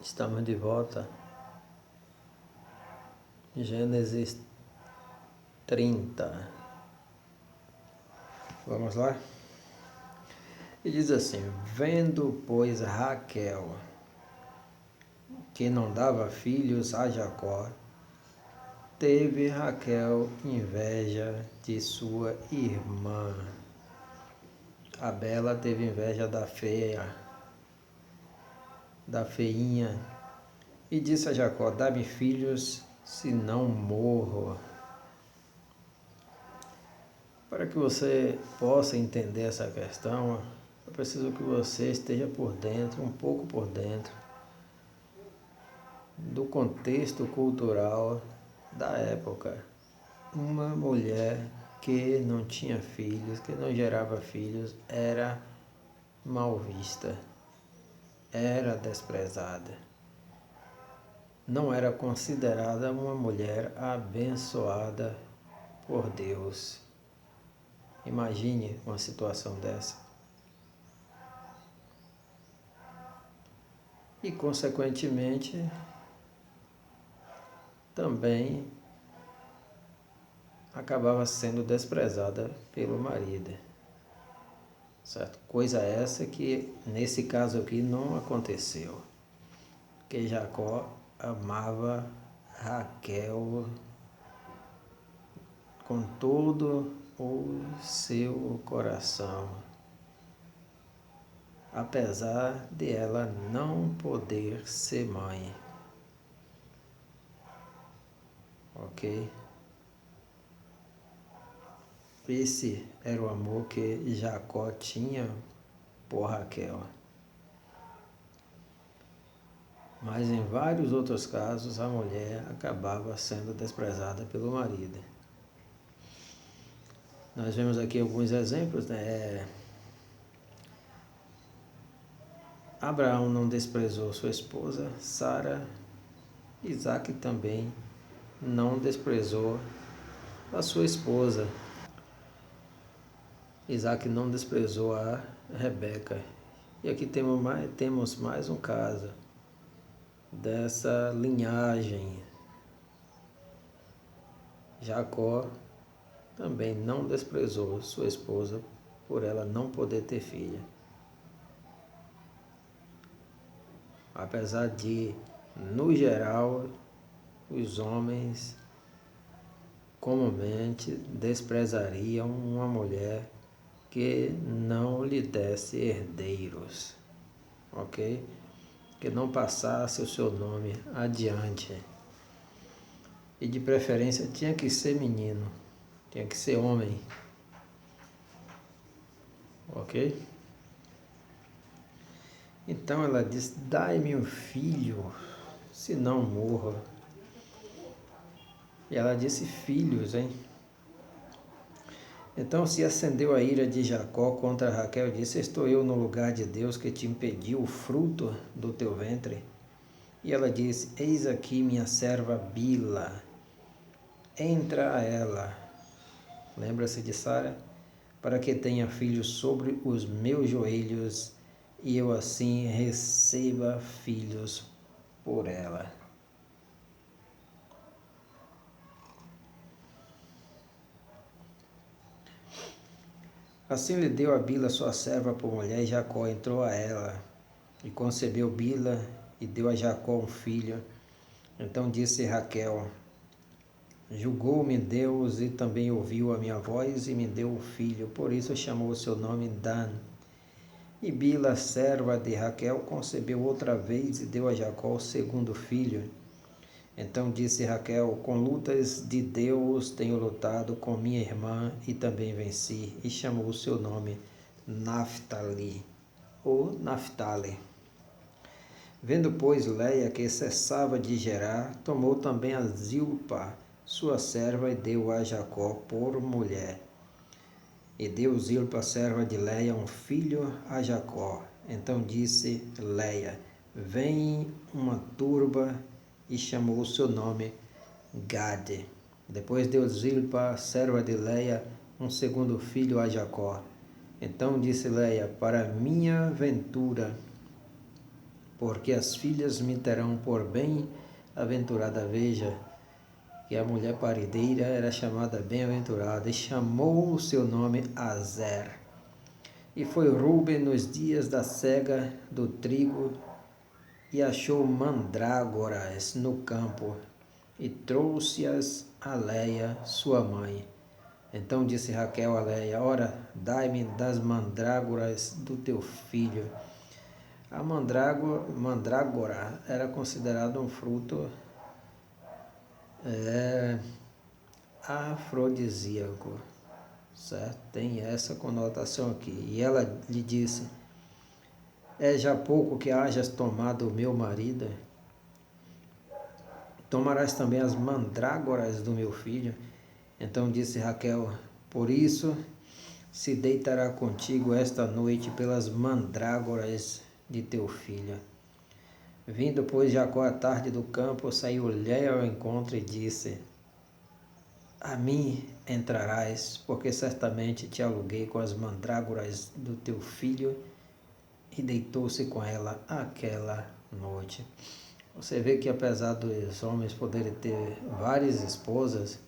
Estamos de volta. Gênesis 30. Vamos lá? E diz assim: vendo, pois, Raquel, que não dava filhos a Jacó, teve Raquel inveja de sua irmã. A bela teve inveja da feia, da feinha, e disse a Jacó: dá-me filhos, senão morro. Para que você possa entender essa questão, eu preciso que você esteja por dentro, um pouco por dentro, do contexto cultural da época. Uma mulher que não tinha filhos, que não gerava filhos, era mal vista, era desprezada. Não era considerada uma mulher abençoada por Deus. Imagine uma situação dessa. E, consequentemente, também acabava sendo desprezada pelo marido. Certo? Coisa essa que, nesse caso aqui, não aconteceu. Que Jacó amava Raquel com todo o seu coração, apesar de ela não poder ser mãe. Ok? Esse era o amor que Jacó tinha por Raquel. Mas em vários outros casos a mulher acabava sendo desprezada pelo marido. Nós vemos aqui alguns exemplos, né? Abraão não desprezou sua esposa, Sara. Isaac também não desprezou a sua esposa. Isaac não desprezou a Rebeca. E aqui temos mais um caso dessa linhagem. Jacó também não desprezou sua esposa por ela não poder ter filha. Apesar de, no geral, os homens comumente desprezariam uma mulher que não lhe desse herdeiros, ok? Que não passasse o seu nome adiante. E de preferência tinha que ser menino, tinha que ser homem, ok? Então ela diz: dai-me um filho, senão morro. E ela disse: filhos, hein? Então se acendeu a ira de Jacó contra Raquel e disse: estou eu no lugar de Deus que te impediu o fruto do teu ventre? E ela disse: eis aqui minha serva Bila, entra a ela. Lembra-se de Sara? Para que tenha filhos sobre os meus joelhos e eu assim receba filhos por ela. Assim lhe deu a Bila sua serva por mulher, e Jacó entrou a ela, e concebeu Bila, e deu a Jacó um filho. Então disse Raquel: julgou-me Deus, e também ouviu a minha voz, e me deu um filho, por isso chamou o seu nome Dan. E Bila, serva de Raquel, concebeu outra vez, e deu a Jacó o segundo filho. Então disse Raquel: com lutas de Deus tenho lutado com minha irmã e também venci. E chamou o seu nome Naftali, ou Naftali. Vendo, pois, Leia que cessava de gerar, tomou também a Zilpa, sua serva, e deu a Jacó por mulher. E deu Zilpa, serva de Leia, um filho a Jacó. Então disse Leia: vem uma turba, e chamou o seu nome Gade. Depois deu Zilpa, serva de Leia, um segundo filho a Jacó. Então disse Leia: para minha ventura, porque as filhas me terão por bem-aventurada. Veja que a mulher parideira era chamada bem-aventurada, e chamou o seu nome Azer. E foi Ruben nos dias da cega do trigo, e achou mandrágoras no campo, e trouxe-as a Leia, sua mãe. Então disse Raquel a Leia: ora, dai-me das mandrágoras do teu filho. A mandrágora era considerada um fruto afrodisíaco, certo? Tem essa conotação aqui. E ela lhe disse: é já pouco que hajas tomado o meu marido? Tomarás também as mandrágoras do meu filho? Então disse Raquel: por isso se deitará contigo esta noite pelas mandrágoras de teu filho. Vindo, pois, Jacó à tarde do campo, saiu Léia ao encontro e disse: a mim entrarás, porque certamente te aluguei com as mandrágoras do teu filho. E deitou-se com ela aquela noite. Você vê que apesar dos homens poderem ter várias esposas,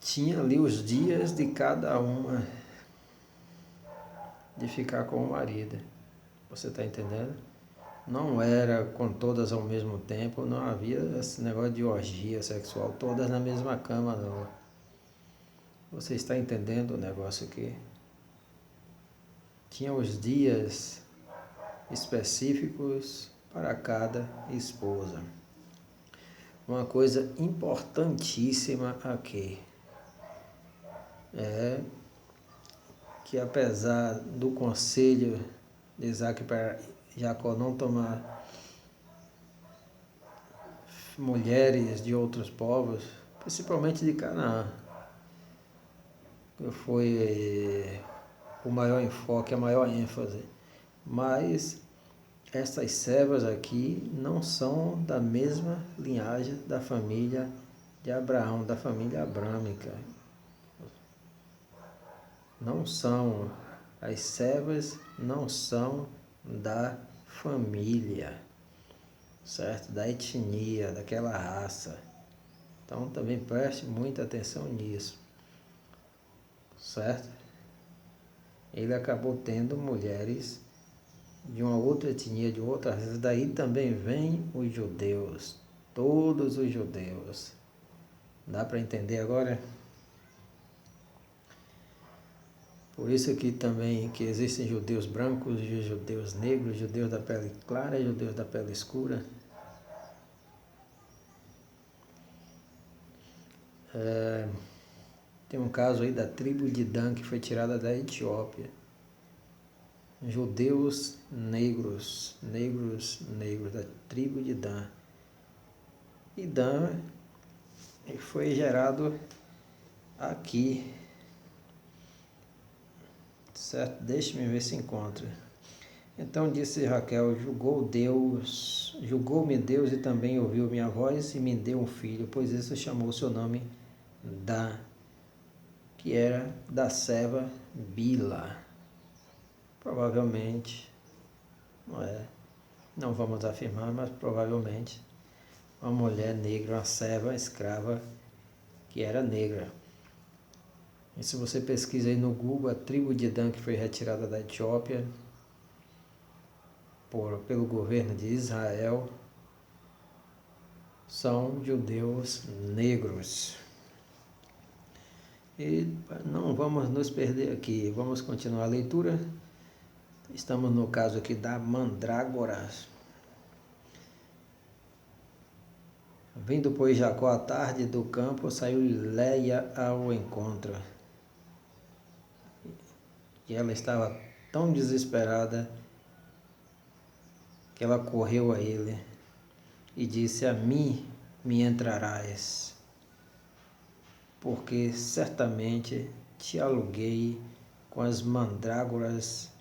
tinha ali os dias de cada uma de ficar com o marido. Você está entendendo? Não era com todas ao mesmo tempo, não havia esse negócio de orgia sexual, todas na mesma cama, não. Você está entendendo o negócio aqui? Tinha os dias específicos para cada esposa. Uma coisa importantíssima aqui é que, apesar do conselho de Isaac para Jacó não tomar mulheres de outros povos, principalmente de Canaã, que foi o maior enfoque, a maior ênfase, mas essas servas aqui não são da mesma linhagem da família de Abraão, da família abrâmica. Não são, as servas não são da família, certo? Da etnia, daquela raça. Então também preste muita atenção nisso, certo? Ele acabou tendo mulheres de uma outra etnia, de outra raça. Daí também vem os judeus, todos os judeus. Dá para entender agora? Por isso aqui também que existem judeus brancos, judeus negros, judeus da pele clara e judeus da pele escura. Tem um caso aí da tribo de Dan, que foi tirada da Etiópia. Judeus negros da tribo de Dan. E Dan foi gerado aqui, certo? Deixe-me ver se encontra. Então disse Raquel: julgou-me Deus e também ouviu minha voz e me deu um filho, pois isso chamou seu nome Dan, que era da serva Bila. Provavelmente, não vamos afirmar, mas provavelmente uma mulher negra, uma serva escrava que era negra. E se você pesquisa aí no Google, a tribo de Dan, que foi retirada da Etiópia pelo governo de Israel, são judeus negros. E não vamos nos perder aqui, vamos continuar a leitura. Estamos no caso aqui da mandrágora. Vindo, pois, Jacó à tarde do campo, saiu Léia ao encontro. E ela estava tão desesperada que ela correu a ele e disse: a mim me entrarás, porque certamente te aluguei com as mandrágoras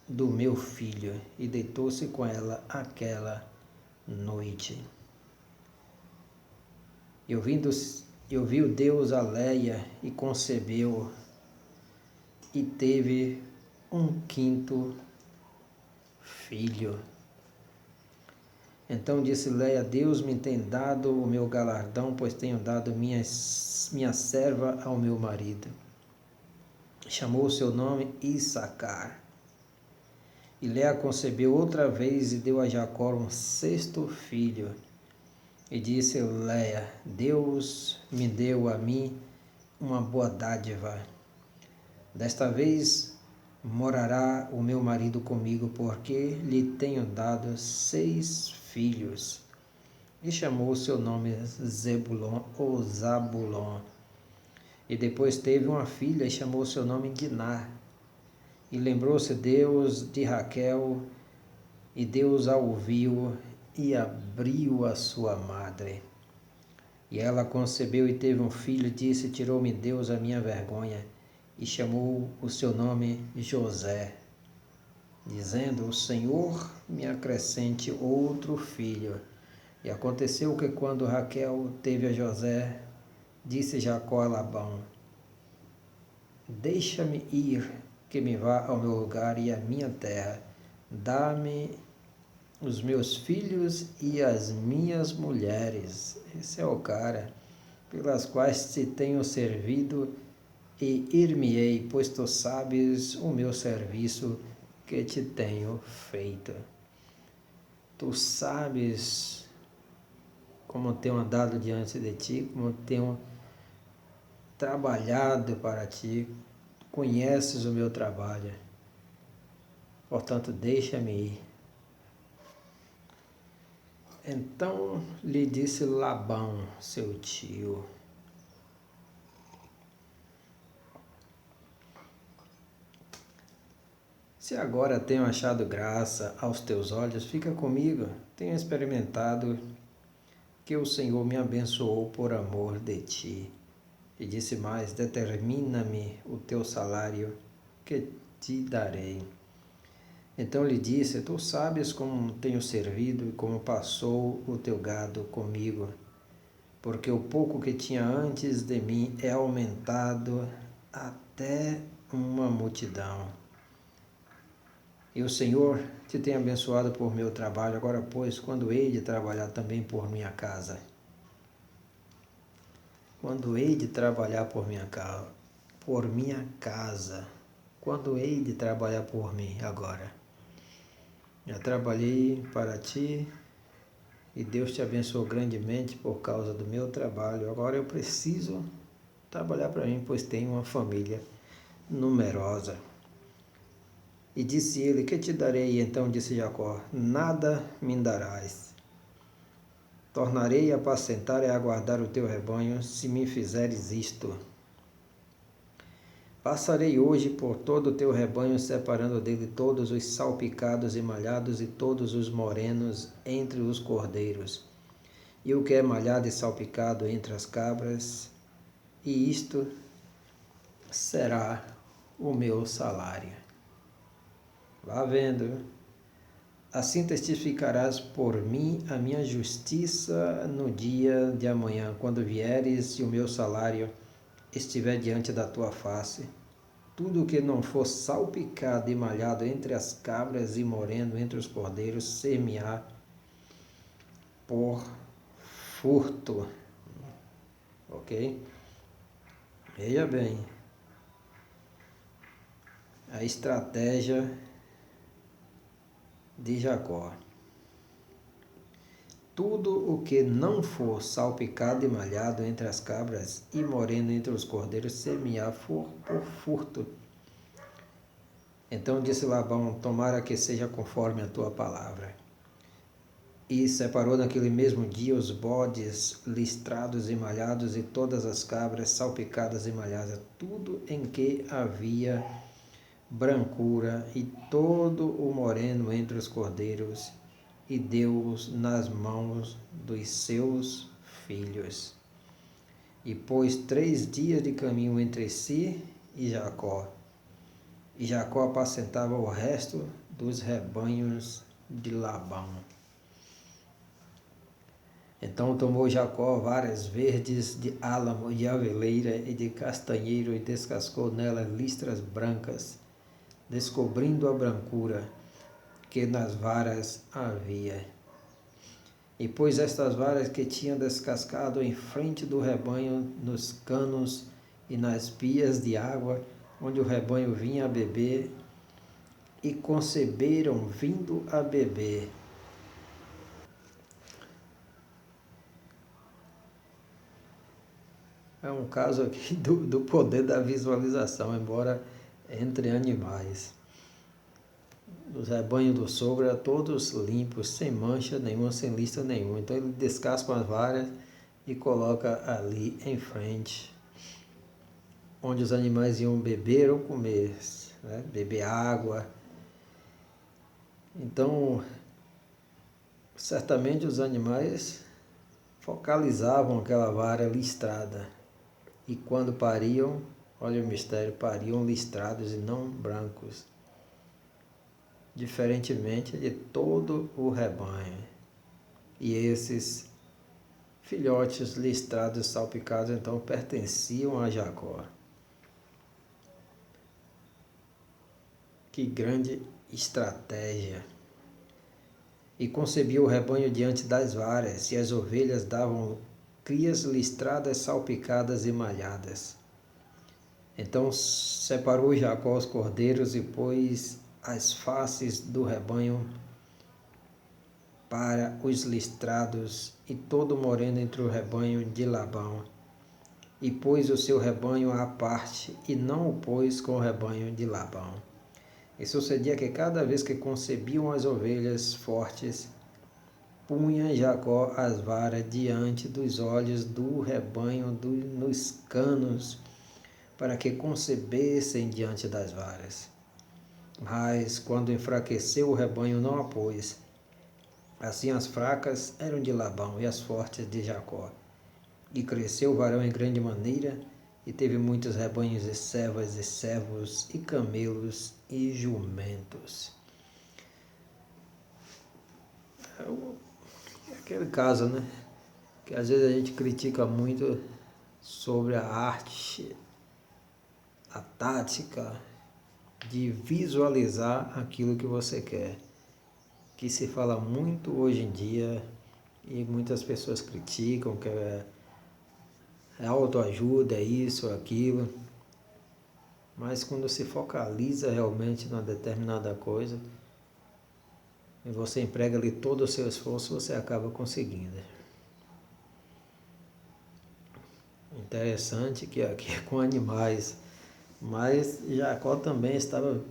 do meu filho. E deitou-se com ela aquela noite. E ouviu Deus a Léia e concebeu, e teve um quinto filho. Então disse Léia: Deus me tem dado o meu galardão, pois tenho dado minha serva ao meu marido. Chamou o seu nome Issacar. E Léia concebeu outra vez e deu a Jacó um sexto filho. E disse Léia: Deus me deu a mim uma boa dádiva. Desta vez morará o meu marido comigo, porque lhe tenho dado 6 filhos. E chamou o seu nome Zebulon ou Zabulon. E depois teve uma filha e chamou o seu nome Diná. E lembrou-se Deus de Raquel, e Deus a ouviu e abriu a sua madre. E ela concebeu e teve um filho, disse: tirou-me Deus a minha vergonha, e chamou o seu nome José, dizendo: o Senhor me acrescente outro filho. E aconteceu que quando Raquel teve a José, disse Jacó a Labão: deixa-me ir, que me vá ao meu lugar e à minha terra. Dá-me os meus filhos e as minhas mulheres. Esse é o cara pelas quais te tenho servido, e ir-me-ei, pois tu sabes o meu serviço que te tenho feito. Tu sabes como tenho andado diante de ti, como tenho trabalhado para ti, conheces o meu trabalho. Portanto, deixa-me ir. Então lhe disse Labão, seu tio: se agora tenho achado graça aos teus olhos, fica comigo. Tenho experimentado que o Senhor me abençoou por amor de ti. E disse mais: determina-me o teu salário, que te darei. Então lhe disse: tu sabes como tenho servido e como passou o teu gado comigo, porque o pouco que tinha antes de mim é aumentado até uma multidão. E o Senhor te tem abençoado por meu trabalho. Agora, pois, quando hei de trabalhar também por minha casa? Quando hei de trabalhar por minha casa? Quando hei de trabalhar por mim agora? Já trabalhei para ti e Deus te abençoou grandemente por causa do meu trabalho. Agora eu preciso trabalhar para mim, pois tenho uma família numerosa. E disse ele: que te darei? E então disse Jacó: nada me darás. Tornarei a apacentar e a guardar o teu rebanho, se me fizeres isto. Passarei hoje por todo o teu rebanho, separando dele todos os salpicados e malhados e todos os morenos entre os cordeiros, e o que é malhado e salpicado entre as cabras, e isto será o meu salário. Vá vendo. Assim testificarás por mim a minha justiça no dia de amanhã, quando vieres e o meu salário estiver diante da tua face. Tudo o que não for salpicado e malhado entre as cabras e moreno entre os cordeiros, ser-me-á por furto. Ok? Veja bem, a estratégia de Jacó. Tudo o que não for salpicado e malhado entre as cabras e moreno entre os cordeiros, ser-me-á por furto. Então disse Labão: tomara que seja conforme a tua palavra. E separou naquele mesmo dia os bodes listrados e malhados e todas as cabras salpicadas e malhadas, tudo em que havia brancura, e todo o moreno entre os cordeiros, e deu-os nas mãos dos seus filhos. E pôs 3 dias de caminho entre si e Jacó. E Jacó apacentava o resto dos rebanhos de Labão. Então tomou Jacó varas verdes de álamo, de aveleira e de castanheiro, e descascou nelas listras brancas, descobrindo a brancura. que nas varas havia. E pôs estas varas que tinha descascado em frente do rebanho, nos canos e nas pias de água, onde o rebanho vinha a beber, e conceberam vindo a beber. É um caso aqui do poder da visualização, embora entre animais. Os rebanhos do sogro eram todos limpos, sem mancha nenhuma, sem lista nenhuma. Então ele descasca as varas e coloca ali em frente, onde os animais iam beber ou comer, né? Beber água. Então, certamente os animais focalizavam aquela vara listrada. E quando pariam, olha o mistério, pariam listrados e não brancos, diferentemente de todo o rebanho. E esses filhotes listrados, salpicados, então pertenciam a Jacó. Que grande estratégia! E concebia o rebanho diante das varas, e as ovelhas davam crias listradas, salpicadas e malhadas. Então separou Jacó os cordeiros e pôs as faces do rebanho para os listrados e todo moreno entre o rebanho de Labão. E pôs o seu rebanho à parte e não o pôs com o rebanho de Labão. E sucedia que cada vez que concebiam as ovelhas fortes, punha Jacó as varas diante dos olhos do rebanho nos canos, para que concebessem diante das varas. Mas, quando enfraqueceu o rebanho, não a pôs. Assim as fracas eram de Labão e as fortes de Jacó. E cresceu o varão em grande maneira, e teve muitos rebanhos e servos, e camelos e jumentos. Aquele caso, né? Que às vezes a gente critica muito sobre a arte, a tática de visualizar aquilo que você quer. Que se fala muito hoje em dia e muitas pessoas criticam que é autoajuda, é isso, é aquilo. Mas quando se focaliza realmente numa determinada coisa, e você emprega ali todo o seu esforço, você acaba conseguindo. Interessante que aqui é com animais, mas Jacó também estava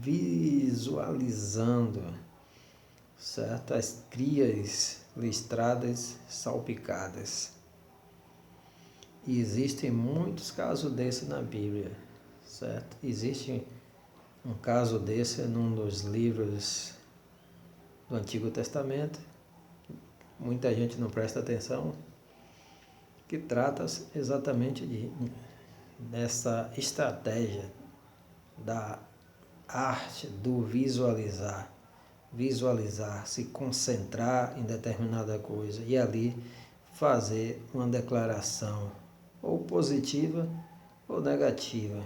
visualizando certas crias listradas, salpicadas. E existem muitos casos desses na Bíblia, certo? Existe um caso desse num dos livros do Antigo Testamento, muita gente não presta atenção, que trata exatamente dessa estratégia da arte do visualizar, se concentrar em determinada coisa e ali fazer uma declaração ou positiva ou negativa.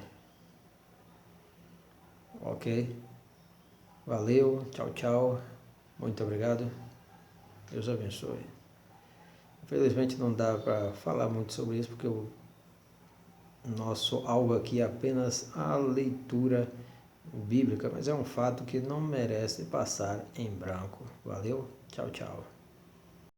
Ok? Valeu, tchau, tchau. Muito obrigado. Deus abençoe. Infelizmente não dá para falar muito sobre isso, porque o nosso alvo aqui é apenas a leitura bíblica, mas é um fato que não merece passar em branco. Valeu, tchau, tchau.